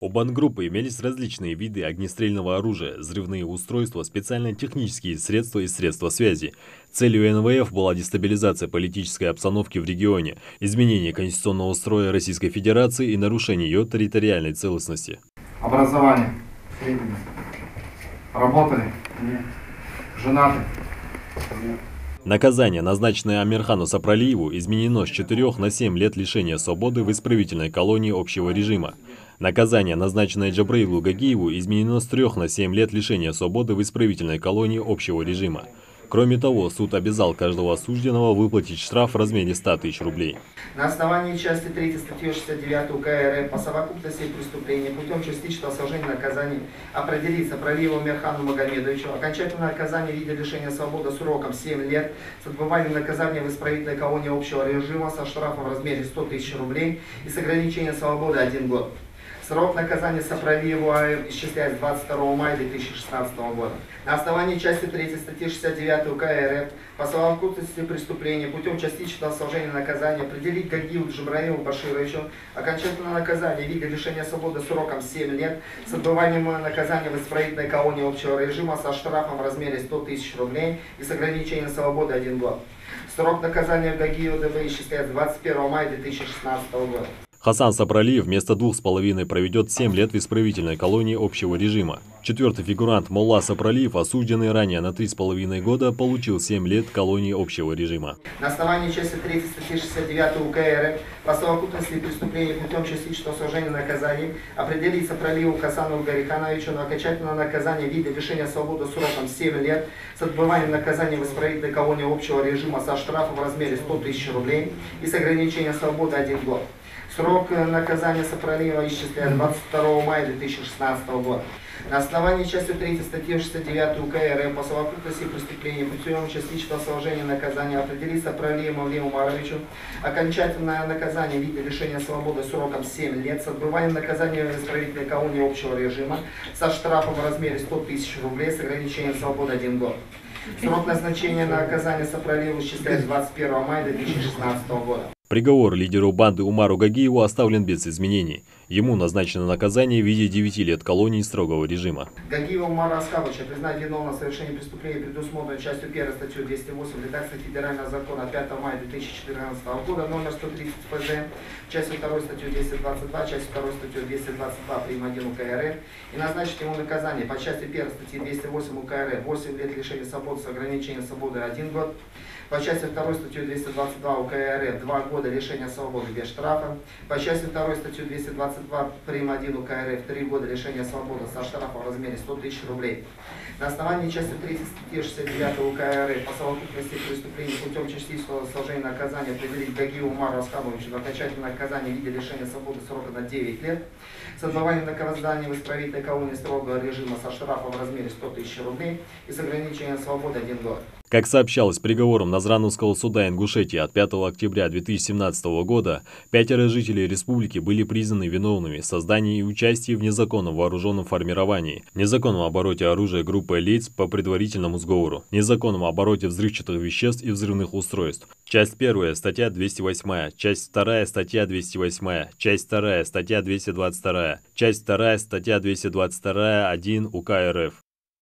У бандгруппы имелись различные виды огнестрельного оружия, взрывные устройства, специальные технические средства и средства связи. Целью НВФ была дестабилизация политической обстановки в регионе, изменение конституционного строя Российской Федерации и нарушение ее территориальной целостности. Образование. Работали? Нет. Женаты? Нет. Наказание, назначенное Амирхану Сапралиеву, изменено с 4 на 7 лет лишения свободы в исправительной колонии общего режима. Наказание, назначенное Джабраилу Гагиеву, изменено с 3 на 7 лет лишения свободы в исправительной колонии общего режима. Кроме того, суд обязал каждого осужденного выплатить штраф в размере 100 тысяч рублей. На основании части 3 статьи 69 УК РФ по совокупности преступлений путем частичного сложения наказаний определить Сапралиеву Амирхану Магомедовичу окончательное наказание в виде лишения свободы сроком 7 лет с отбыванием наказания в исправительной колонии общего режима со штрафом в размере 100 тысяч рублей и с ограничением свободы 1 год. Срок наказания Сапралиеву исчисляется 22 мая 2016 года. На основании части 3 статьи 69 УК РФ по совокупности преступлений путем частичного сложения наказания определить Гагиеву Джабраилу Башировичу окончательное наказание в виде лишения свободы сроком 7 лет с отбыванием наказания в исправительной колонии общего режима со штрафом в размере 100 тысяч рублей и с ограничением свободы 1 год. Срок наказания Гагиеву ДВ исчисляется 21 мая 2016 года. Хасан Сапралиев вместо 2,5 проведет 7 лет в исправительной колонии общего режима. Четвертый фигурант Молла Сапралиев, осужденный ранее на 3,5 года, получил 7 лет в колонии общего режима. На основании части 3 статьи 69 УК РФ по совокупности преступлений путем частичного сложения наказаний определить Сапралиеву Хасану Гарихановичу на окончательное наказание в виде лишения свободы сроком 7 лет с отбыванием наказания в исправительной колонии общего режима со штрафом в размере 100 тысяч рублей и с ограничением свободы 1 год. Срок наказания Сапралиева исчисляется 22 мая 2016 года. На основании части 3 статьи 69 УК РФ по совокупности преступлений путем частичного сложения наказания определить Сапралиеву Мавлею Умаровичу окончательное наказание в виде лишения свободы сроком 7 лет с отбыванием наказания в исправительной колонии общего режима со штрафом в размере 100 тысяч рублей с ограничением свободы 1 год. Срок назначения наказания Сапралиеву исчисляется 21 мая 2016 года. Приговор лидеру банды Умару Гагиеву оставлен без изменений. Ему назначено наказание в виде 9 лет колонии строгого режима. Гагиева Умара Аскаровича признать виновным в совершении преступления, предусмотренного частью 1 статьей 208 редакции Федерального закона 5 мая 2014 года, номер 130 ФЗ, частью 2 статью 222, частью 2 статью 222 прим. 1 УК РФ и назначить ему наказание по части 1 статьи 208 УК РФ 8 лет лишения свободы с ограничением свободы 1 год, по части 2 статью 222 УК РФ 2 года лишения свободы без штрафа, по части 2 статью 222 прим. 1 УК РФ 3 года лишения свободы со штрафом в размере 100 тысяч рублей. На основании части 3 статьи 69 УК РФ по совокупности преступлений путем частичного сложения наказания определить Гагиеву Умару Аскаровичу на окончательное наказание в виде лишения свободы срока на 9 лет с отбыванием наказания в исправительной колонии строгого режима со штрафом в размере 100 тысяч рублей и с ограничением свободы 1 год. Как сообщалось приговором Назрановского суда Ингушетии от 5 октября 2017 года, 5 жителей республики были признаны виновными в создании и участии в незаконном вооруженном формировании, незаконном обороте оружия группы лиц по предварительному сговору, незаконном обороте взрывчатых веществ и взрывных устройств. Часть 1, статья 208, часть 2, статья 208, часть 2, статья 222, часть 2, статья 222, 1 УК РФ.